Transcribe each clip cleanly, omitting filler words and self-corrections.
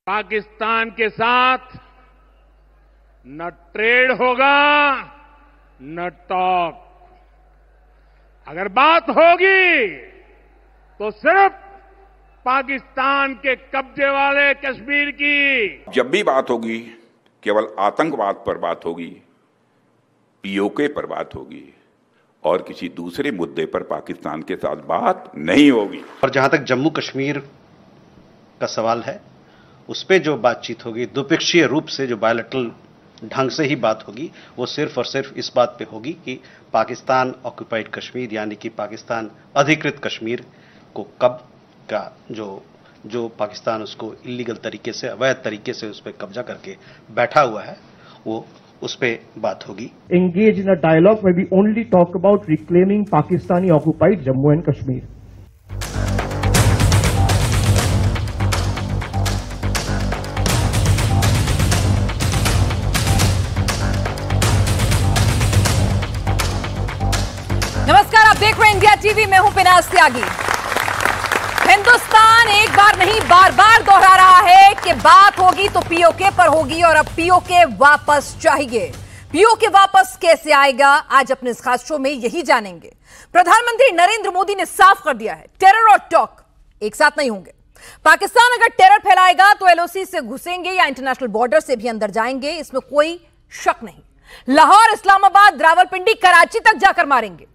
पाकिस्तान के साथ न ट्रेड होगा न टॉक। अगर बात होगी तो सिर्फ पाकिस्तान के कब्जे वाले कश्मीर की। जब भी बात होगी केवल आतंकवाद पर बात होगी, पीओके पर बात होगी और किसी दूसरे मुद्दे पर पाकिस्तान के साथ बात नहीं होगी। और जहां तक जम्मू कश्मीर का सवाल है, उस पर जो बातचीत होगी द्विपक्षीय रूप से, जो बायलैटरल ढंग से ही बात होगी, वो सिर्फ और सिर्फ इस बात पे होगी कि पाकिस्तान ऑक्युपाइड कश्मीर यानी कि पाकिस्तान अधिकृत कश्मीर को कब का जो पाकिस्तान उसको इलीगल तरीके से, अवैध तरीके से उस पर कब्जा करके बैठा हुआ है, वो उस पे बात होगी। Engage in a dialogue where we only talk about reclaiming Pakistani occupied Jammu and Kashmir. नमस्कार, आप देख रहे हैं इंडिया टीवी। मैं हूं पिनाज त्यागी। हिंदुस्तान एक बार नहीं बार बार दोहरा रहा है कि बात होगी तो पीओके पर होगी और अब पीओके वापस चाहिए। पीओके वापस कैसे आएगा, आज अपने इस खास शो में यही जानेंगे। प्रधानमंत्री नरेंद्र मोदी ने साफ कर दिया है, टेरर और टॉक एक साथ नहीं होंगे। पाकिस्तान अगर टेरर फैलाएगा तो एलओसी से घुसेंगे या इंटरनेशनल बॉर्डर से भी अंदर जाएंगे, इसमें कोई शक नहीं। लाहौर, इस्लामाबाद, रावलपिंडी, कराची तक जाकर मारेंगे।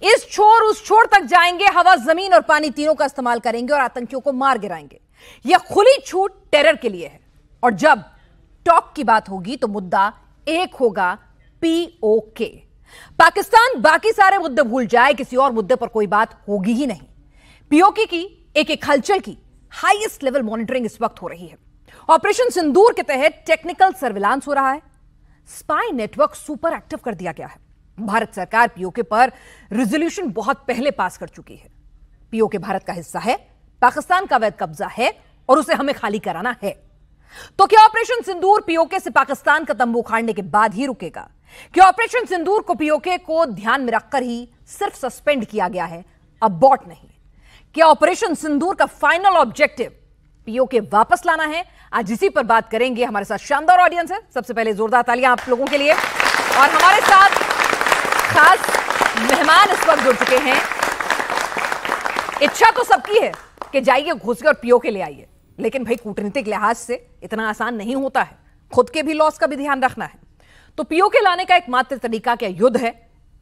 इस छोर उस छोर तक जाएंगे, हवा, जमीन और पानी तीनों का इस्तेमाल करेंगे और आतंकियों को मार गिराएंगे। यह खुली छूट टेरर के लिए है। और जब टॉक की बात होगी तो मुद्दा एक होगा, पीओके। पाकिस्तान बाकी सारे मुद्दे भूल जाए, किसी और मुद्दे पर कोई बात होगी ही नहीं। पीओके की एक हलचल की हाईएस्ट लेवल मॉनिटरिंग इस वक्त हो रही है। ऑपरेशन सिंदूर के तहत टेक्निकल सर्विलांस हो रहा है। स्पाई नेटवर्क सुपर एक्टिव कर दिया गया है। भारत सरकार पीओके पर रिजोल्यूशन बहुत पहले पास कर चुकी है। पीओके भारत का हिस्सा है, पाकिस्तान का अवैध कब्जा है और उसे हमें खाली कराना है। तो क्या ऑपरेशन सिंदूर पीओके से पाकिस्तान का तंबू उखाड़ने के बाद ही रुकेगा? क्या ऑपरेशन सिंदूर को पीओके को ध्यान में रखकर ही सिर्फ सस्पेंड किया गया है, अबॉर्ट नहीं? क्या ऑपरेशन सिंदूर का फाइनल ऑब्जेक्टिव पीओके वापस लाना है? आज इसी पर बात करेंगे। हमारे साथ शानदार ऑडियंस है। सबसे पहले जोरदार तालियां आप लोगों के लिए। और हमारे साथ खास मेहमान इस वक्त जुड़ चुके हैं। इच्छा तो सबकी है कि जाइए, घुस के और पीओके ले आइए, लेकिन भाई कूटनीतिक लिहाज से इतना आसान नहीं होता है। खुद के भी लॉस का भी ध्यान रखना है। तो पीओके लाने का एकमात्र तरीका क्या युद्ध है?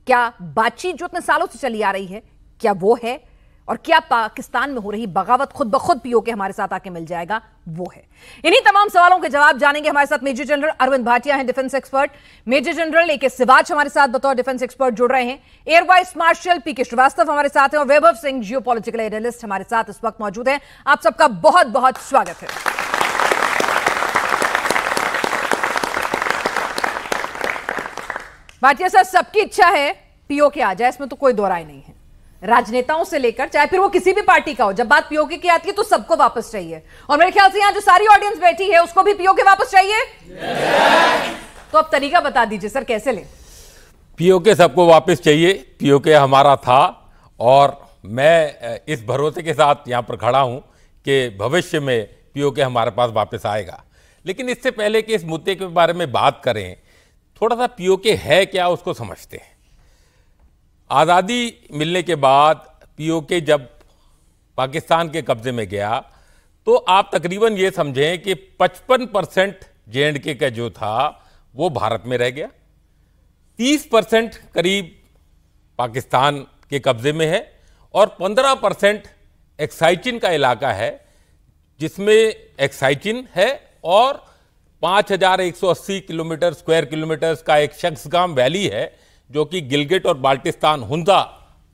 क्या बातचीत जो इतने सालों से चली आ रही है, क्या वो है? और क्या पाकिस्तान में हो रही बगावत खुद ब खुद पीओके हमारे साथ आके मिल जाएगा, वो है? इन्हीं तमाम सवालों के जवाब जानेंगे। हमारे साथ मेजर जनरल अरविंद भाटिया हैं, defence expert. Major general A K Siwach हमारे साथ बतौर डिफेंस एक्सपर्ट जुड़ रहे हैं। एयर वाइस मार्शल पी के श्रीवास्तव हमारे साथ हैं और वैभव सिंह जियोपॉलिटिकल एनालिस्ट हमारे साथ इस वक्त मौजूद हैं। आप सबका बहुत बहुत स्वागत है। भाटिया साहब, सबकी इच्छा है पीओके आ जाए, इसमें तो कोई दो राय नहीं है। राजनेताओं से लेकर चाहे फिर वो किसी भी पार्टी का हो, जब बात पीओके की आती है तो सबको वापस चाहिए। और मेरे ख्याल से यहां जो सारी ऑडियंस बैठी है उसको भी पीओके वापस चाहिए। तो अब तरीका बता दीजिए सर, कैसे ले? पीओके सबको वापस चाहिए। पीओके हमारा था और मैं इस भरोसे के साथ यहां पर खड़ा हूं कि भविष्य में पीओके हमारे पास वापस आएगा। लेकिन इससे पहले कि इस मुद्दे के बारे में बात करें, थोड़ा सा पीओके है क्या उसको समझते हैं। आज़ादी मिलने के बाद पीओके जब पाकिस्तान के कब्जे में गया तो आप तकरीबन ये समझें कि 55% JNK का जो था वो भारत में रह गया, 30% करीब पाकिस्तान के कब्जे में है और 15% एक्साइचिन का इलाका है, जिसमें एक्साइचिन है और 5180 किलोमीटर स्क्वायर किलोमीटर्स का एक शख्सगाम वैली है, जो कि गिलगिट और बाल्टिस्तान हुंजा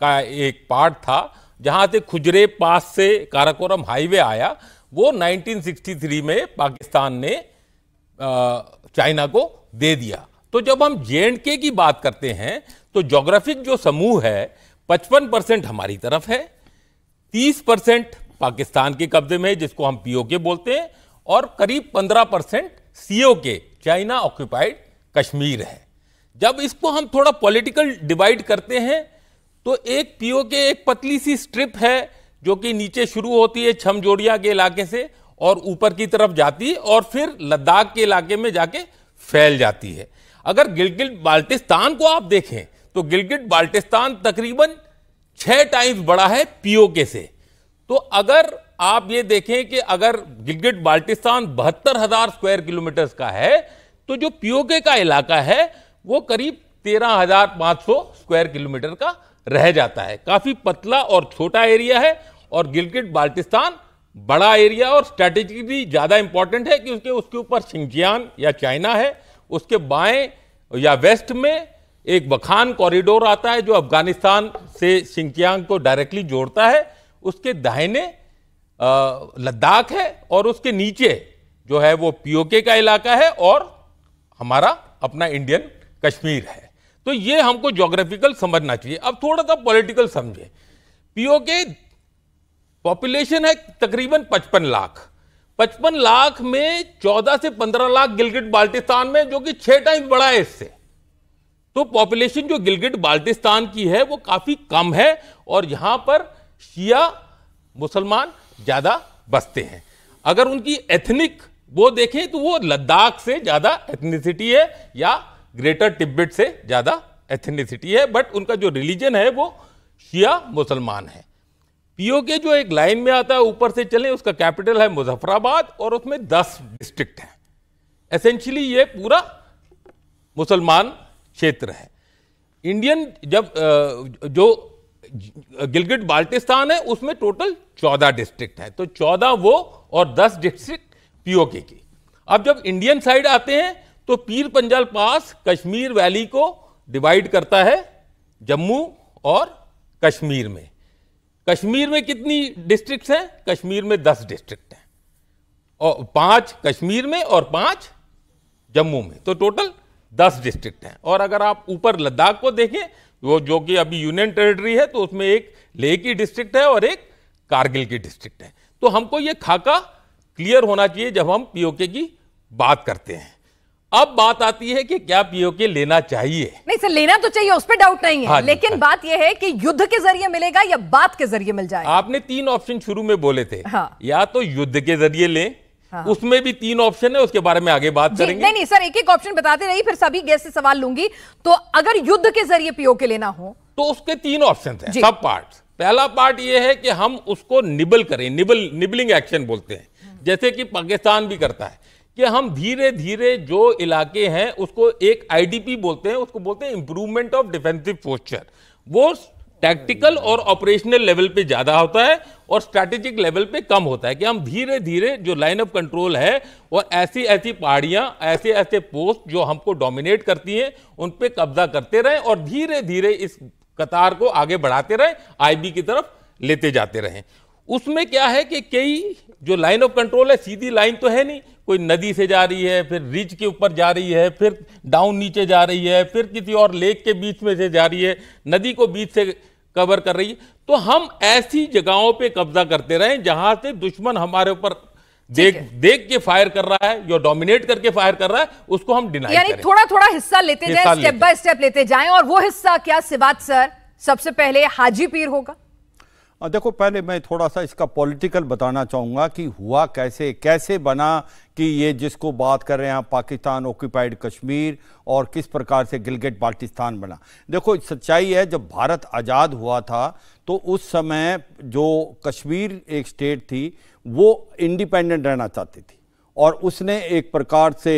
का एक पार्ट था, जहां से खुजरे पास से काराकोरम हाईवे आया। वो 1963 में पाकिस्तान ने चाइना को दे दिया। तो जब हम JNK की बात करते हैं तो ज्योग्राफिक जो समूह है 55% हमारी तरफ है, 30% पाकिस्तान के कब्जे में है जिसको हम पीओके बोलते हैं, और करीब 15% COK चाइना ऑक्युपाइड कश्मीर है। जब इसको हम थोड़ा पॉलिटिकल डिवाइड करते हैं तो एक पीओके एक पतली सी स्ट्रिप है जो कि नीचे शुरू होती है छमजोड़िया के इलाके से और ऊपर की तरफ जाती है और फिर लद्दाख के इलाके में जाके फैल जाती है। अगर गिलगित बाल्टिस्तान को आप देखें तो गिलगित बाल्टिस्तान तकरीबन 6 टाइम्स बड़ा है पीओके से। तो अगर आप ये देखें कि अगर गिलगित बाल्टिस्तान 72,000 स्क्वायर किलोमीटर का है तो जो पीओके का इलाका है वो करीब 13,500 स्क्वायर किलोमीटर का रह जाता है। काफी पतला और छोटा एरिया है और गिलगित बाल्टिस्तान बड़ा एरिया और स्ट्रैटेजिकली ज्यादा इंपॉर्टेंट है क्योंकि उसके ऊपर शिंजियांग या चाइना है, उसके बाएं या वेस्ट में एक वखान कॉरिडोर आता है जो अफगानिस्तान से शिंजियांग को डायरेक्टली जोड़ता है, उसके दाहिने लद्दाख है और उसके नीचे जो है वो पीओके का इलाका है और हमारा अपना इंडियन कश्मीर है। तो ये हमको ज्योग्राफिकल समझना चाहिए। अब थोड़ा सा पॉलिटिकल समझे। पीओके पॉपुलेशन है तकरीबन 55 लाख। 55 लाख में 14 से 15 लाख गिलगित बाल्टिस्तान में, जो कि 6 टाइम्स बड़ा है इससे। तो पॉपुलेशन जो गिलगित बाल्टिस्तान की है वो काफी कम है और यहां पर शिया मुसलमान ज्यादा बसते हैं। अगर उनकी एथनिक वो देखें तो वो लद्दाख से ज्यादा एथनिसिटी है या ग्रेटर तिब्बत से ज्यादा एथनिसिटी है, बट उनका जो रिलीजन है वो शिया मुसलमान है। पीओके जो एक लाइन में आता है ऊपर से चले, उसका कैपिटल है मुजफ्फराबाद और उसमें 10 डिस्ट्रिक्ट हैं। एसेंशियली ये पूरा मुसलमान क्षेत्र है। इंडियन जब जो गिलगित बाल्टिस्तान है उसमें टोटल 14 डिस्ट्रिक्ट है, तो 14 वो और 10 डिस्ट्रिक्ट पीओके की। अब जब इंडियन साइड आते हैं तो पीर पंजाल पास कश्मीर वैली को डिवाइड करता है जम्मू और कश्मीर में। कश्मीर में कितनी डिस्ट्रिक्ट्स हैं? कश्मीर में 10 डिस्ट्रिक्ट हैं और 5 कश्मीर में और 5 जम्मू में, तो टोटल 10 डिस्ट्रिक्ट हैं। और अगर आप ऊपर लद्दाख को देखें वो जो कि अभी यूनियन टेरिटरी है तो उसमें एक लेह की डिस्ट्रिक्ट है और एक कारगिल की डिस्ट्रिक्ट है। तो हमको ये खाका क्लियर होना चाहिए जब हम पीओके की बात करते हैं। अब बात आती है कि क्या पीओके लेना चाहिए? नहीं सर, लेना तो चाहिए, उस पर डाउट नहीं है। हाँ लेकिन बात यह है कि युद्ध के जरिए मिलेगा या बात के जरिए मिल जाएगा? आपने 3 ऑप्शन शुरू में बोले थे। हाँ। या तो युद्ध के जरिए लें, हाँ। उसमें भी 3 ऑप्शन है, उसके बारे में आगे बात करेंगे। नहीं सर, एक एक ऑप्शन बताते रहिए, फिर सभी गेस्ट से सवाल लूंगी। तो अगर युद्ध के जरिए पीओके लेना हो तो उसके 3 ऑप्शन हैं, सब पार्ट। पहला पार्ट यह है कि हम उसको निबल करें, निबलिंग एक्शन बोलते हैं, जैसे कि पाकिस्तान भी करता है कि हम धीरे धीरे जो इलाके हैं उसको एक आईडीपी बोलते हैं, उसको बोलते हैं इंप्रूवमेंट ऑफ डिफेंसिव पोस्चर। वो टैक्टिकल और ऑपरेशनल लेवल पे ज्यादा होता है और स्ट्रैटेजिक लेवल पे कम होता है कि हम धीरे धीरे जो लाइन ऑफ कंट्रोल है और ऐसी ऐसी पहाड़ियां, ऐसे ऐसे पोस्ट जो हमको डोमिनेट करती हैं उन पे कब्जा करते रहें और धीरे धीरे इस कतार को आगे बढ़ाते रहें, आईबी की तरफ लेते जाते रहें। उसमें क्या है कि कई जो लाइन ऑफ कंट्रोल है सीधी लाइन तो है नहीं, कोई नदी से जा रही है, फिर रिज के ऊपर जा रही है, फिर डाउन नीचे जा रही है, फिर किसी और लेक के बीच में से जा रही है, नदी को बीच से कवर कर रही है। तो हम ऐसी जगहों पे कब्जा करते रहें जहां से दुश्मन हमारे ऊपर देख के फायर कर रहा है या डोमिनेट करके फायर कर रहा है, उसको हम डिनाई करें। यानी थोड़ा थोड़ा हिस्सा लेते जाएं, स्टेप बाय स्टेप लेते जाएं। और वो हिस्सा क्या सिवात सर? सबसे पहले हाजी पीर होगा। देखो, पहले मैं थोड़ा सा इसका पॉलिटिकल बताना चाहूँगा कि हुआ कैसे बना कि ये जिसको बात कर रहे हैं पाकिस्तान ऑक्यूपाइड कश्मीर और किस प्रकार से गिलगित बाल्टिस्तान बना। देखो, सच्चाई है जब भारत आज़ाद हुआ था तो उस समय जो कश्मीर एक स्टेट थी वो इंडिपेंडेंट रहना चाहती थी और उसने एक प्रकार से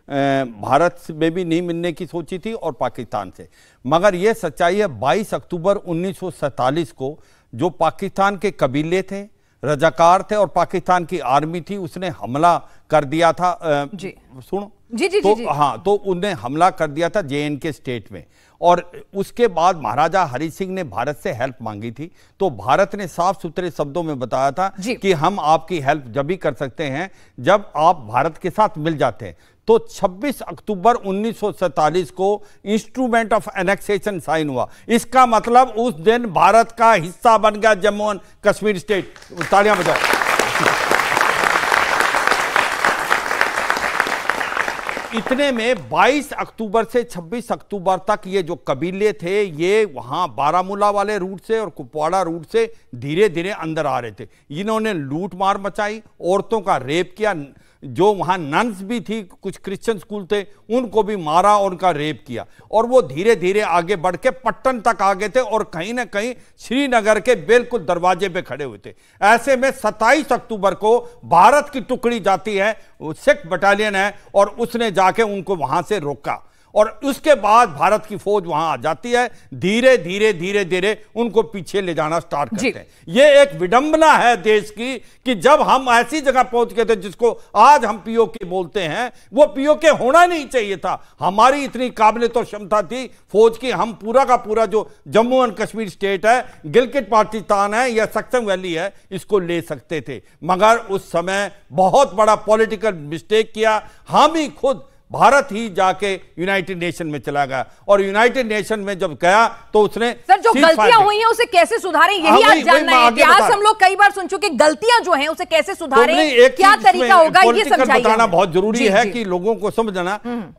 भारत में भी नहीं मिलने की सोची थी और पाकिस्तान से। मगर यह सच्चाई है 22 अक्टूबर 1947 को जो पाकिस्तान के कबीले थे, रजाकार थे और पाकिस्तान की आर्मी थी, उसने हमला कर दिया था। जी सुनो जी जी, तो जी। हाँ, तो उन्हें हमला कर दिया था JNK स्टेट में और उसके बाद महाराजा हरि सिंह ने भारत से हेल्प मांगी थी। तो भारत ने साफ सुथरे शब्दों में बताया था कि हम आपकी हेल्प जब भी कर सकते हैं जब आप भारत के साथ मिल जाते हैं। तो 26 अक्टूबर 1947 को इंस्ट्रूमेंट ऑफ एनेक्सेशन साइन हुआ। इसका मतलब उस दिन भारत का हिस्सा बन गया जम्मू एंड कश्मीर स्टेट। तालियां बजाओ। इतने में 22 अक्टूबर से 26 अक्टूबर तक ये जो कबीले थे ये वहां बारामूला वाले रूट से और कुपवाड़ा रूट से धीरे धीरे अंदर आ रहे थे। इन्होंने लूट मार मचाई, औरतों का रेप किया, जो वहां नन्स भी थी, कुछ क्रिश्चियन स्कूल थे, उनको भी मारा और उनका रेप किया। और वो धीरे धीरे आगे बढ़ के पट्टन तक आ गए थे और कहीं ना कहीं श्रीनगर के बिल्कुल दरवाजे पे खड़े हुए थे। ऐसे में 27 अक्टूबर को भारत की टुकड़ी जाती है, सिख बटालियन है, और उसने जाके उनको वहां से रोका और उसके बाद भारत की फौज वहां आ जाती है। धीरे धीरे धीरे धीरे उनको पीछे ले जाना स्टार्ट करते हैं। यह एक विडंबना है देश की कि जब हम ऐसी जगह पहुंच गए थे जिसको आज हम पीओके बोलते हैं, वो पीओके होना नहीं चाहिए था। हमारी इतनी काबिलियत और क्षमता थी फौज की, हम पूरा का पूरा जो जम्मू एंड कश्मीर स्टेट है, गिलगित बाल्टिस्तान है या सक्सम वैली है, इसको ले सकते थे। मगर उस समय बहुत बड़ा पॉलिटिकल मिस्टेक किया। हम ही खुद भारत ही जाके यूनाइटेड नेशन में चला गया और यूनाइटेड नेशन में जब गया तो उसने सर जो गलतियां हुई हैं उसे कैसे सुधारें, यही आज जानना है। इतिहास हम लोग कई बार सुन चुके, गलतियां जो हैं उसे कैसे सुधारें, क्या तरीका होगा, ये समझाइए। बताना बहुत जरूरी है कि लोगों को समझना।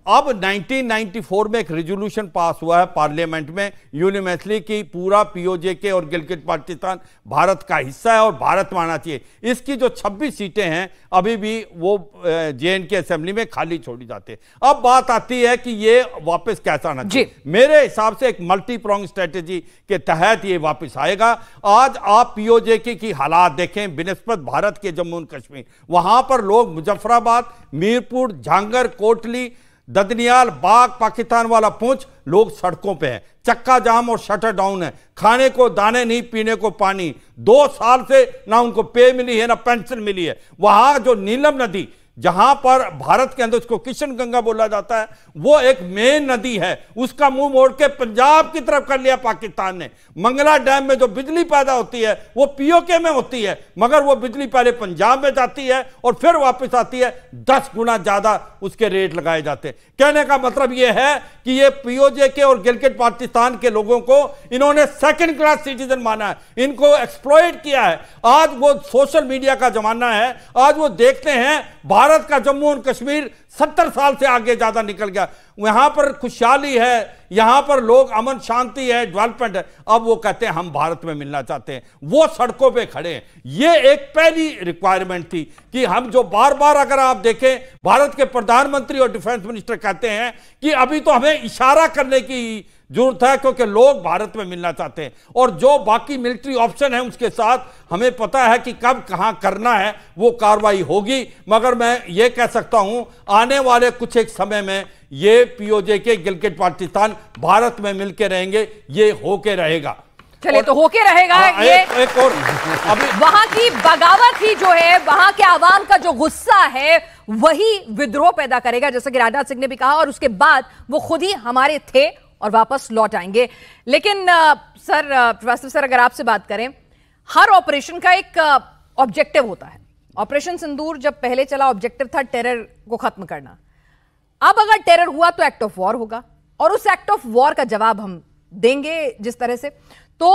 अब 1994 में एक रेजोल्यूशन पास हुआ है पार्लियामेंट में यूनिवर्सली की पूरा पीओजे और गिलगित बाल्टिस्तान भारत का हिस्सा है और भारत में आना चाहिए। इसकी जो 26 सीटें हैं अभी भी वो JNK असेंबली में खाली छोड़ी जाती है। अब बात आती है कि ये वापस कैसा आना चाहिए। मेरे हिसाब से एक मल्टी प्रोंग स्ट्रेटेजी के तहत ये वापस आएगा। आज आप पीओजे की हालात देखें बिनिस्बत भारत के जम्मू एंड कश्मीर, वहां पर लोग मुजफ्फराबाद, मीरपुर, झांगर, कोटली, ददनियाल, बाग, पाकिस्तान वाला पुंछ, लोग सड़कों पे हैं, चक्का जाम और शटर डाउन है, खाने को दाने नहीं, पीने को पानी। 2 साल से ना उनको पे मिली है ना पेंशन मिली है। वहां जो नीलम नदी जहां पर भारत के अंदर उसको किशन गंगा बोला जाता है, वो एक मेन नदी है, उसका मुंह मोड़ के पंजाब की तरफ कर लिया पाकिस्तान ने। मंगला डैम में जो बिजली पैदा होती है वो पीओके में होती है, मगर वो बिजली पहले पंजाब में जाती है और फिर वापस आती है, 10 गुना ज्यादा उसके रेट लगाए जाते हैं। कहने का मतलब यह है कि ये पीओजे और गिलगित बाल्टिस्तान के लोगों को इन्होंने सेकंड क्लास सिटीजन माना है, इनको एक्सप्लॉइट किया है। आज वो सोशल मीडिया का जमाना है, आज वो देखते हैं भारत का जम्मू और कश्मीर 70 साल से आगे ज्यादा निकल गया, यहां पर खुशहाली है, यहां पर लोग अमन शांति है, डेवलपमेंट है। अब वो कहते हैं हम भारत में मिलना चाहते हैं, वो सड़कों पे खड़े हैं। ये एक पहली रिक्वायरमेंट थी कि हम जो बार बार अगर आप देखें भारत के प्रधानमंत्री और डिफेंस मिनिस्टर कहते हैं कि अभी तो हमें इशारा करने की जरूरत है क्योंकि लोग भारत में मिलना चाहते हैं और जो बाकी मिलिट्री ऑप्शन है उसके साथ हमें पता है कि कब कहां करना है वो कार्रवाई होगी। मगर मैं ये कह सकता हूं आने वाले कुछ एक समय में ये पीओजे के गिलगित बाल्टिस्तान भारत में मिलकर रहेंगे, ये होके रहेगा। चले तो होके रहेगा। ये एक और अभी वहां की बगावत ही जो है, वहां के आवाम का जो गुस्सा है वही विद्रोह पैदा करेगा, जैसा कि राजनाथ सिंह ने भी कहा, और उसके बाद वो खुद ही हमारे थे और वापस लौट आएंगे। लेकिन सर, प्रोफेसर सर, अगर आपसे बात करें, हर ऑपरेशन का एक ऑब्जेक्टिव होता है। ऑपरेशन सिंदूर जब पहले चला, ऑब्जेक्टिव था टेरर को खत्म करना। अब अगर टेरर हुआ तो एक्ट ऑफ वॉर होगा और उस एक्ट ऑफ वॉर का जवाब हम देंगे जिस तरह से। तो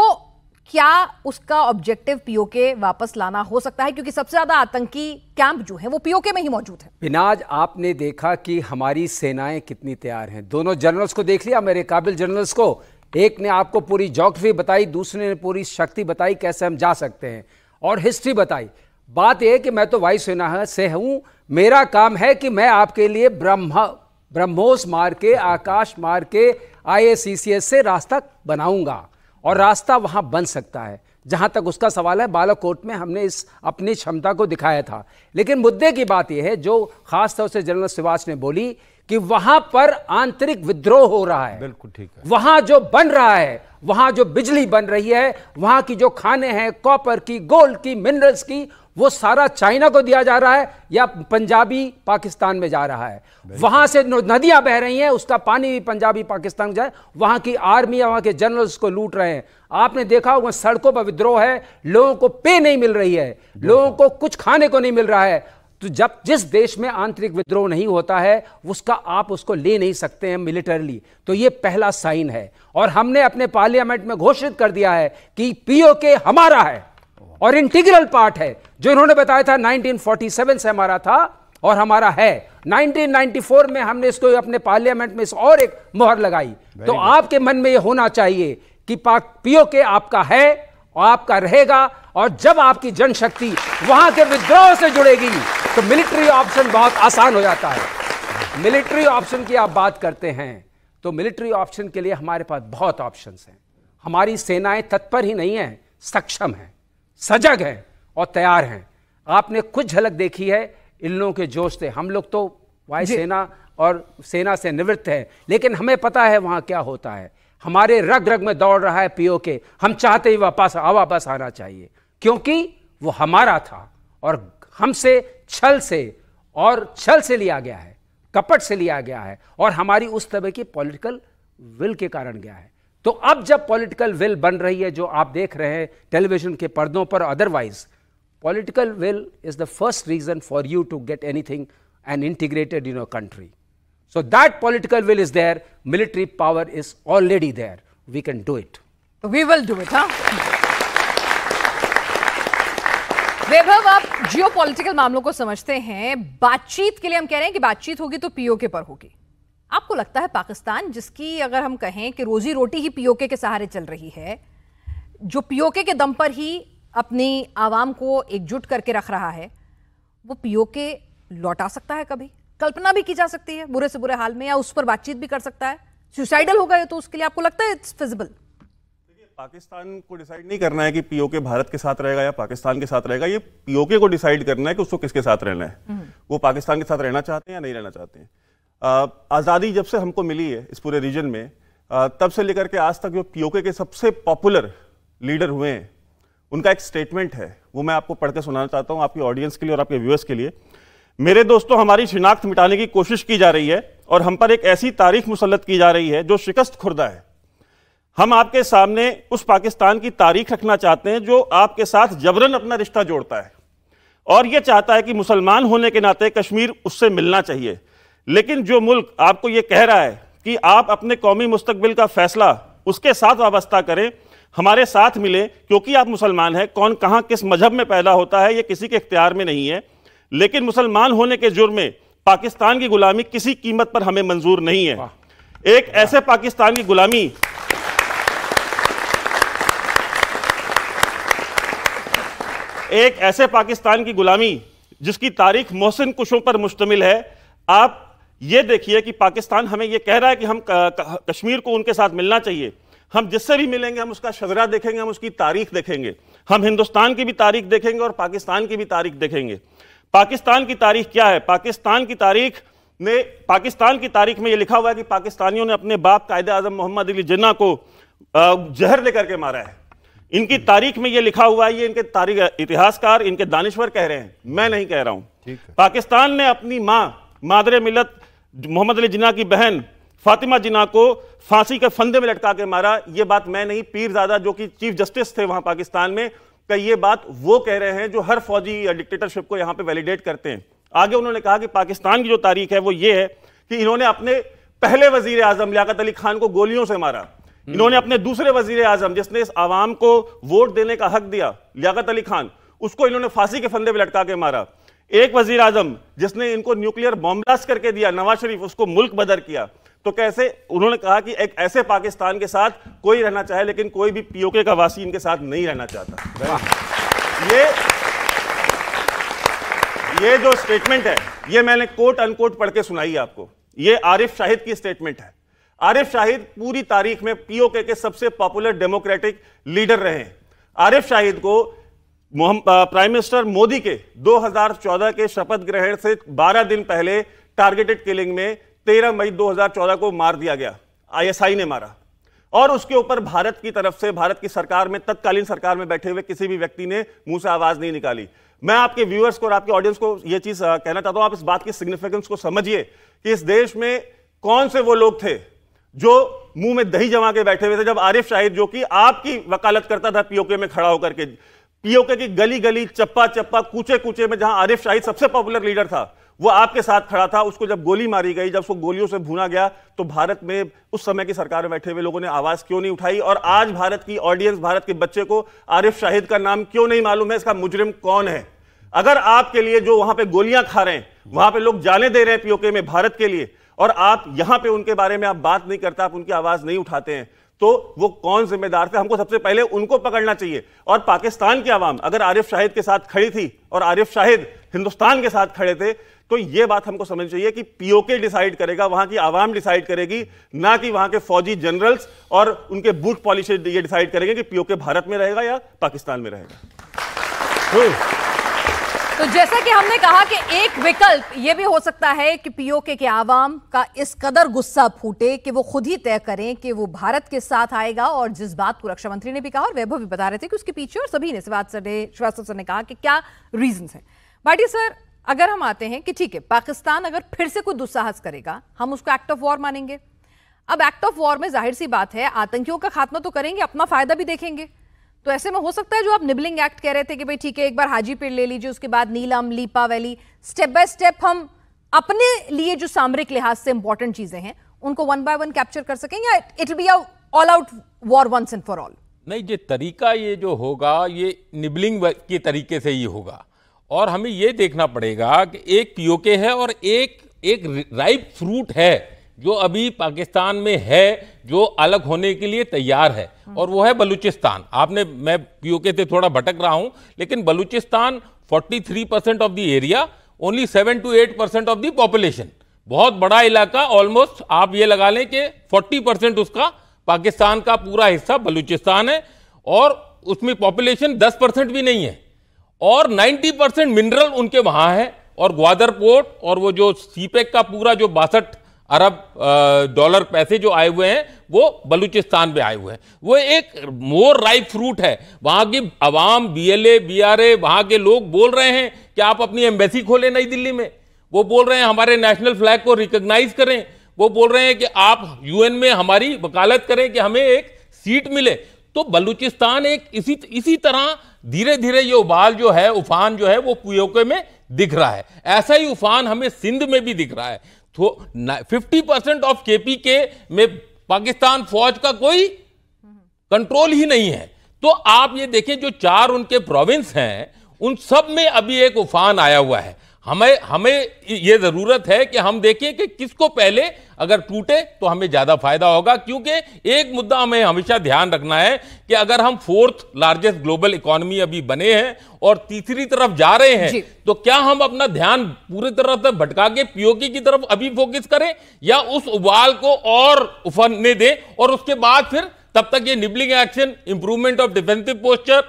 क्या उसका ऑब्जेक्टिव पीओके वापस लाना हो सकता है, क्योंकि सबसे ज्यादा आतंकी कैंप जो है वो पीओके में ही मौजूद है। पिनाज, आपने देखा कि हमारी सेनाएं कितनी तैयार हैं। दोनों जनरल्स को देख लिया, मेरे काबिल जनरल्स को। एक ने आपको पूरी ज्योग्राफी बताई, दूसरे ने पूरी शक्ति बताई कैसे हम जा सकते हैं, और हिस्ट्री बताई। बात यह कि मैं तो वायुसेना से हूं, मेरा काम है कि मैं आपके लिए ब्रह्मोस मार के, आकाश मार के IACCS से रास्ता बनाऊंगा, और रास्ता वहां बन सकता है। जहां तक उसका सवाल है, बालाकोट में हमने इस अपनी क्षमता को दिखाया था। लेकिन मुद्दे की बात यह है, जो खास तौर से जनरल सिवाच ने बोली, कि वहां पर आंतरिक विद्रोह हो रहा है। बिल्कुल ठीक है। वहां जो बन रहा है, वहां जो बिजली बन रही है, वहां की जो खाने हैं, कॉपर की, गोल्ड की, मिनरल्स की, वो सारा चाइना को दिया जा रहा है या पंजाबी पाकिस्तान में जा रहा है। वहां से नदियां बह रही हैं, उसका पानी भी पंजाबी पाकिस्तान जाए। वहां की आर्मी या वहां के जनरल्स को लूट रहे हैं। आपने देखा होगा सड़कों पर विद्रोह है, लोगों को पे नहीं मिल रही है, लोगों को कुछ खाने को नहीं मिल रहा है। तो जब जिस देश में आंतरिक विद्रोह नहीं होता है, उसका आप उसको ले नहीं सकते हैं मिलिटरली। तो ये पहला साइन है, और हमने अपने पार्लियामेंट में घोषित कर दिया है कि पीओके हमारा है और इंटीग्रल पार्ट है। जो इन्होंने बताया था 1947 से हमारा था और हमारा है। 1994 में हमने इसको अपने पार्लियामेंट में और एक मोहर लगाई। तो आपके मन में यह होना चाहिए कि पीओके आपका है और आपका रहेगा, और जब आपकी जनशक्ति वहां के विद्रोह से जुड़ेगी तो मिलिट्री ऑप्शन बहुत आसान हो जाता है। मिलिट्री ऑप्शन की आप बात करते हैं तो मिलिट्री ऑप्शन के लिए हमारे पास बहुत ऑप्शंस हैं। हमारी सेनाएं तत्पर ही नहीं है, सक्षम है, सजग है और तैयार हैं। आपने कुछ झलक देखी है इन लोगों के जोश से। हम लोग तो वायुसेना और सेना से निवृत्त हैं, लेकिन हमें पता है वहां क्या होता है। हमारे रग रग में दौड़ रहा है पीओके। हम चाहते ही वापस आना चाहिए, क्योंकि वो हमारा था और हमसे छल से लिया गया है, कपट से लिया गया है, और हमारी उस तरह की पॉलिटिकल विल के कारण गया है। तो अब जब पॉलिटिकल विल बन रही है, जो आप देख रहे हैं टेलीविजन के पर्दों पर, otherwise political will is the first reason for you to get anything and integrated in your country. So that political will is there, military power is already there. We can do it. We will do it, हाँ? वैभव, आप geopolitical मामलों को समझते हैं। बातचीत के लिए हम कह रहे हैं कि बातचीत होगी तो पीओके पर होगी। आपको लगता है पाकिस्तान, जिसकी अगर हम कहें कि रोजी रोटी ही पीओके के सहारे चल रही है, जो पीओके के दम पर ही अपनी आवाम को एकजुट करके रख रहा है, वो पीओके लौटा सकता है? कभी कल्पना भी की जा सकती है बुरे से बुरे हाल में, या उस पर बातचीत भी कर सकता है? सुसाइडल होगा ये तो उसके लिए आपको लगता है इट्स फिजिबल? पाकिस्तान को डिसाइड नहीं करना है कि पीओके भारत के साथ रहेगा या पाकिस्तान के साथ रहेगा। ये पीओके को डिसाइड करना है कि उसको किसके साथ रहना है। वो पाकिस्तान के साथ रहना चाहते हैं या नहीं रहना चाहते हैं। आज़ादी जब से हमको मिली है इस पूरे रीजन में, तब से लेकर के आज तक जो पीओके के सबसे पॉपुलर लीडर हुए हैं, उनका एक स्टेटमेंट है, वो मैं आपको पढ़ के सुनाना चाहता हूं आपकी ऑडियंस के लिए और आपके व्यूअर्स के लिए। मेरे दोस्तों, हमारी शिनाख्त मिटाने की कोशिश की जा रही है और हम पर एक ऐसी तारीख मुसल्लत की जा रही है जो शिकस्त खुर्दा है। हम आपके सामने उस पाकिस्तान की तारीख रखना चाहते हैं जो आपके साथ जबरन अपना रिश्ता जोड़ता है और यह चाहता है कि मुसलमान होने के नाते कश्मीर उससे मिलना चाहिए। लेकिन जो मुल्क आपको यह कह रहा है कि आप अपने कौमी मुस्तकबिल का फैसला उसके साथ वाबस्ता करें, हमारे साथ मिले क्योंकि आप मुसलमान हैं, कौन कहां किस मजहब में पैदा होता है यह किसी के इख्तियार में नहीं है, लेकिन मुसलमान होने के जुर्म में पाकिस्तान की गुलामी किसी कीमत पर हमें मंजूर नहीं है। एक ऐसे पाकिस्तान की गुलामी जिसकी तारीख मोहसिन कुशों पर मुश्तमिल है। आप ये देखिए कि पाकिस्तान हमें यह कह रहा है कि हम कश्मीर को उनके साथ मिलना चाहिए। हम जिससे भी मिलेंगे हम उसका शजरा देखेंगे, हम उसकी तारीख देखेंगे, हम हिंदुस्तान की भी तारीख देखेंगे और पाकिस्तान की भी तारीख देखेंगे। पाकिस्तान की तारीख क्या है? पाकिस्तान की तारीख में यह लिखा हुआ है कि पाकिस्तानियों ने अपने बाप कायदे आजम मोहम्मद अली जिन्ना को जहर देकर के मारा है। इनकी तारीख में यह लिखा हुआ है, ये इनके तारीख इतिहासकार, इनके दानिश्वर कह रहे हैं, मैं नहीं कह रहा हूं। पाकिस्तान ने अपनी मां मादरे मिलत मोहम्मद अली जिन्ना की बहन फातिमा जिन्ना को फांसी के फंदे में लटका के मारा। यह बात मैं नहीं, पीरजादा जो कि चीफ जस्टिस थे वहां पाकिस्तान में, का ये बात वो कह रहे हैं जो हर फौजी या डिक्टेटरशिप को यहां पे वैलिडेट करते हैं। आगे उन्होंने कहा कि पाकिस्तान की जो तारीख है वो ये है कि इन्होंने अपने पहले वजीर आजम लियाकत अली खान को गोलियों से मारा। इन्होंने अपने दूसरे वजीर आजम जिसने इस आवाम को वोट देने का हक दिया, लियाकत अली खान, उसको इन्होंने फांसी के फंदे में लटका के मारा। एक वजीर आजम जिसने इनको न्यूक्लियर बॉम्ब ब्लास्ट करके दिया, नवाज शरीफ, उसको मुल्क बदर किया। तो कैसे उन्होंने कहा कि एक ऐसे पाकिस्तान के साथ कोई रहना चाहे, लेकिन कोई भी पीओके का वासी इनके साथ नहीं रहना चाहता। ये जो स्टेटमेंट है, ये मैंने कोट अनकोट पढ़ के सुनाई आपको। ये आरिफ शाहिद की स्टेटमेंट है। आरिफ शाहिद पूरी तारीख में पीओके के सबसे पॉपुलर डेमोक्रेटिक लीडर रहे हैं। आरिफ शाहिद को प्राइम मिनिस्टर मोदी के 2014 के शपथ ग्रहण से 12 दिन पहले टारगेटेड किलिंग में 13 मई 2014 को मार दिया गया, आईएसआई ने मारा। और उसके ऊपर भारत की तरफ से, भारत की सरकार में, तत्कालीन सरकार में बैठे हुए किसी भी व्यक्ति ने मुंह से आवाज नहीं निकाली। मैं आपके व्यूअर्स को और आपके ऑडियंस को यह चीज कहना चाहता हूं, आप इस बात की सिग्निफिकेंस को समझिए कि इस देश में कौन से वो लोग थे जो मुंह में दही जमा के बैठे हुए थे जब आरिफ शाहिद, जो कि आपकी वकालत करता था पीओके में खड़ा होकर के, पीओके की गली गली, चप्पा चप्पा, कूचे कूचे में जहां आरिफ शाहिद सबसे पॉपुलर लीडर था, वो आपके साथ खड़ा था। उसको जब गोली मारी गई, जब उसको गोलियों से भूना गया, तो भारत में उस समय की सरकार में बैठे हुए लोगों ने आवाज क्यों नहीं उठाई? और आज भारत की ऑडियंस, भारत के बच्चे को आरिफ शाहिद का नाम क्यों नहीं मालूम है, इसका मुजरिम कौन है? अगर आपके लिए जो वहां पे गोलियां खा रहे हैं वहां पे लोग जाने दे रहे हैं पीओके में भारत के लिए, और आप यहां पे उनके बारे में आप बात नहीं करते, आप उनकी आवाज नहीं उठाते हैं, तो वो कौन जिम्मेदार थे? हमको सबसे पहले उनको पकड़ना चाहिए। और पाकिस्तान की आवाम अगर आरिफ शाहिद के साथ खड़ी थी और आरिफ शाहिद हिंदुस्तान के साथ खड़े थे, तो ये बात हमको समझनी चाहिए कि पीओके डिसाइड करेगा, वहां की आवाम डिसाइड करेगी, ना कि वहां के फौजी जनरल्स और उनके बूट पॉलिशर ये डिसाइड करेंगे कि पीओके भारत में रहेगा या पाकिस्तान में रहेगा। तो जैसा कि हमने कहा कि एक विकल्प यह भी हो सकता है कि पीओके के आवाम का इस कदर गुस्सा फूटे कि वो खुद ही तय करें कि वो भारत के साथ आएगा, और जिस बात को रक्षा मंत्री ने भी कहा और वैभव भी बता रहे थे कि उसके पीछे, और सभी ने श्रीवास्तव सर ने कहा कि क्या रीजंस हैं। भाटिया सर, अगर हम आते हैं कि ठीक है, पाकिस्तान अगर फिर से कोई दुस्साहस करेगा, हम उसको एक्ट ऑफ वॉर मानेंगे। अब एक्ट ऑफ वॉर में जाहिर सी बात है आतंकियों का खात्मा तो करेंगे, अपना फायदा भी देखेंगे। तो ऐसे में हो सकता है जो आप निबलिंग एक्ट कह रहे थे कि भाई ठीक है, एक बार हाजीपीर ले लीजिए, उसके बाद नीलम, लीपा वैली, स्टेप बाय स्टेप हम अपने लिए जो सामरिक लिहाज से इंपॉर्टेंट चीजें हैं उनको वन बाय वन कैप्चर कर सकें, या it will be all out war once and for all? नहीं, ये तरीका ये जो होगा ये निबलिंग के तरीके से ही होगा, और हमें ये देखना पड़ेगा कि एक पीओके है और एक राइप फ्रूट है जो अभी पाकिस्तान में है, जो अलग होने के लिए तैयार है, और वो है बलूचिस्तान। मैं पीओके से थोड़ा भटक रहा हूं, लेकिन Balochistan 43% of the area, only 7 to 8% of the population, बहुत बड़ा इलाका, ऑलमोस्ट आप ये लगा लें कि 40% उसका पाकिस्तान का पूरा हिस्सा बलूचिस्तान है, और उसमें पॉपुलेशन 10% भी नहीं है, और 90% मिनरल उनके वहां है, और ग्वादर पोर्ट और वो जो सीपेक का पूरा जो 62 अरब डॉलर पैसे जो आए हुए हैं वो बलूचिस्तान में आए हुए हैं। वो एक मोर राइप फ्रूट है। वहां की अवाम, बीएलए, बीआरए, वहां के लोग बोल रहे हैं कि आप अपनी एम्बेसी खोलें नई दिल्ली में, वो बोल रहे हैं हमारे नेशनल फ्लैग को रिकॉग्नाइज करें, वो बोल रहे हैं कि आप यूएन में हमारी वकालत करें कि हमें एक सीट मिले। तो बलूचिस्तान एक इसी तरह धीरे धीरे ये उबाल जो है, उफान जो है वो पीओके में दिख रहा है। ऐसा ही उफान हमें सिंध में भी दिख रहा है। तो 50% ऑफ केपीके में पाकिस्तान फौज का कोई कंट्रोल ही नहीं है। तो आप ये देखें जो 4 उनके प्रोविंस हैं उन सब में अभी एक उफान आया हुआ है। हमें ये जरूरत है कि हम देखें कि किसको पहले अगर टूटे तो हमें ज्यादा फायदा होगा, क्योंकि एक मुद्दा हमें हमेशा ध्यान रखना है कि अगर हम 4th लार्जेस्ट ग्लोबल इकोनॉमी अभी बने हैं और तीसरी तरफ जा रहे हैं, तो क्या हम अपना ध्यान पूरी तरह से भटका के पीओके की तरफ अभी फोकस करें, या उस उबाल को और उफरने दें, और उसके बाद फिर तब तक ये nibbling action, improvement of defensive posture,